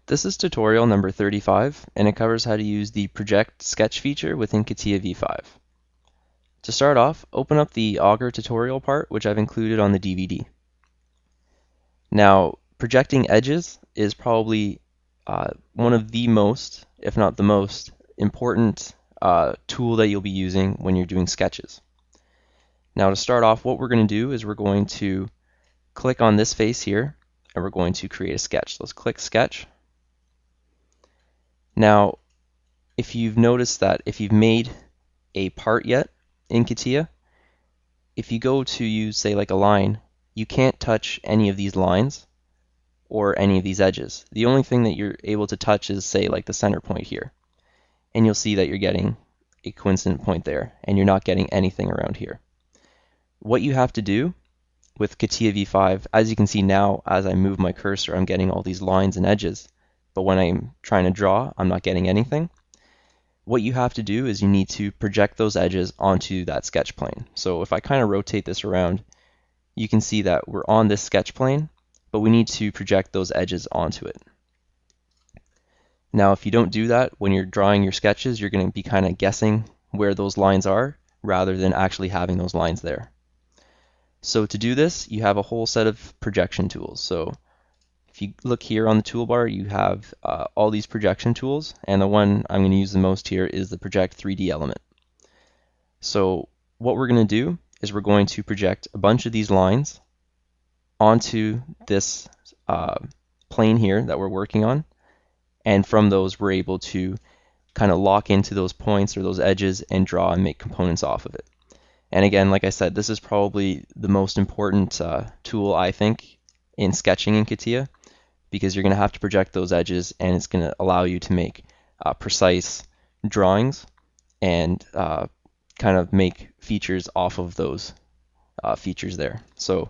This is tutorial number 35, and it covers how to use the Project Sketch feature within Catia V5. To start off, open up the Augur tutorial part, which I've included on the DVD. Now, projecting edges is probably one of the most, if not the most, important tool that you'll be using when you're doing sketches. Now, to start off, what we're going to do is we're going to click on this face here, and we're going to create a sketch. So let's click Sketch. Now, if you've noticed that if you've made a part yet in Catia, if you go to use, say, like a line, you can't touch any of these lines or any of these edges. The only thing that you're able to touch is, say, like the center point here. And you'll see that you're getting a coincident point there, and you're not getting anything around here. What you have to do with Catia V5, as you can see now, as I move my cursor, I'm getting all these lines and edges. But when I'm trying to draw, I'm not getting anything. What you have to do is you need to project those edges onto that sketch plane. So if I kind of rotate this around, you can see that we're on this sketch plane, but we need to project those edges onto it. Now, if you don't do that, when you're drawing your sketches, you're going to be kind of guessing where those lines are rather than actually having those lines there. So to do this, you have a whole set of projection tools. So if you look here on the toolbar, you have all these projection tools, and the one I'm going to use the most here is the Project 3D element. So what we're going to do is we're going to project a bunch of these lines onto this plane here that we're working on, and from those we're able to kind of lock into those points or those edges and draw and make components off of it. And again, like I said, this is probably the most important tool, I think, in sketching in Catia, because you're going to have to project those edges, and it's going to allow you to make precise drawings and kind of make features off of those features there. So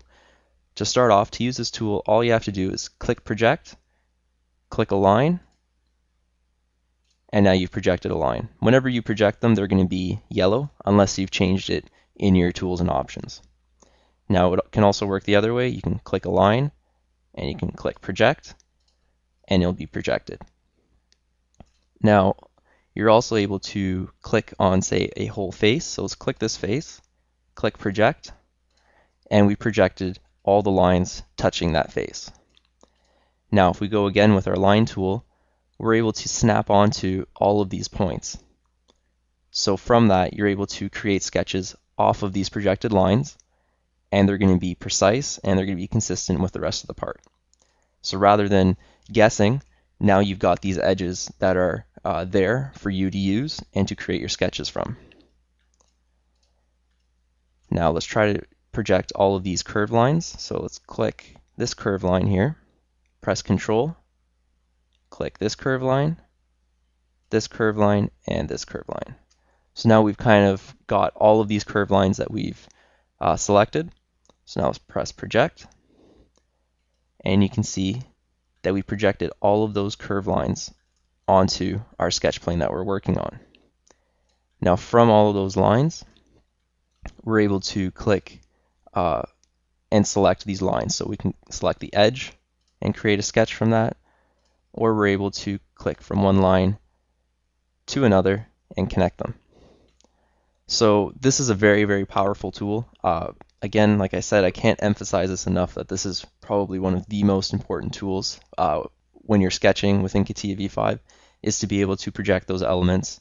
to start off, to use this tool, all you have to do is click Project, click a line, and now you've projected a line. Whenever you project them, they're going to be yellow unless you've changed it in your tools and options. Now it can also work the other way. You can click a line, and you can click Project, and it'll be projected. Now, you're also able to click on, say, a whole face. So let's click this face, click Project, and we projected all the lines touching that face. Now, if we go again with our line tool, we're able to snap onto all of these points. So from that, you're able to create sketches off of these projected lines, and they're going to be precise, and they're going to be consistent with the rest of the part. So rather than guessing, now you've got these edges that are there for you to use and to create your sketches from. Now let's try to project all of these curved lines. So let's click this curved line here, press Control, click this curved line, and this curved line. So now we've kind of got all of these curved lines that we've selected. So now let's press Project, and you can see that we projected all of those curved lines onto our sketch plane that we're working on. Now from all of those lines, we're able to click and select these lines. So we can select the edge and create a sketch from that, or we're able to click from one line to another and connect them. So this is a very, very powerful tool. Again, like I said, I can't emphasize this enough that this is probably one of the most important tools when you're sketching within Catia V5, is to be able to project those elements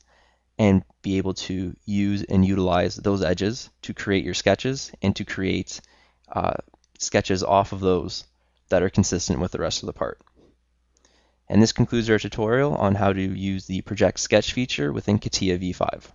and be able to use and utilize those edges to create your sketches and to create sketches off of those that are consistent with the rest of the part. And this concludes our tutorial on how to use the Project Sketch feature within Catia V5.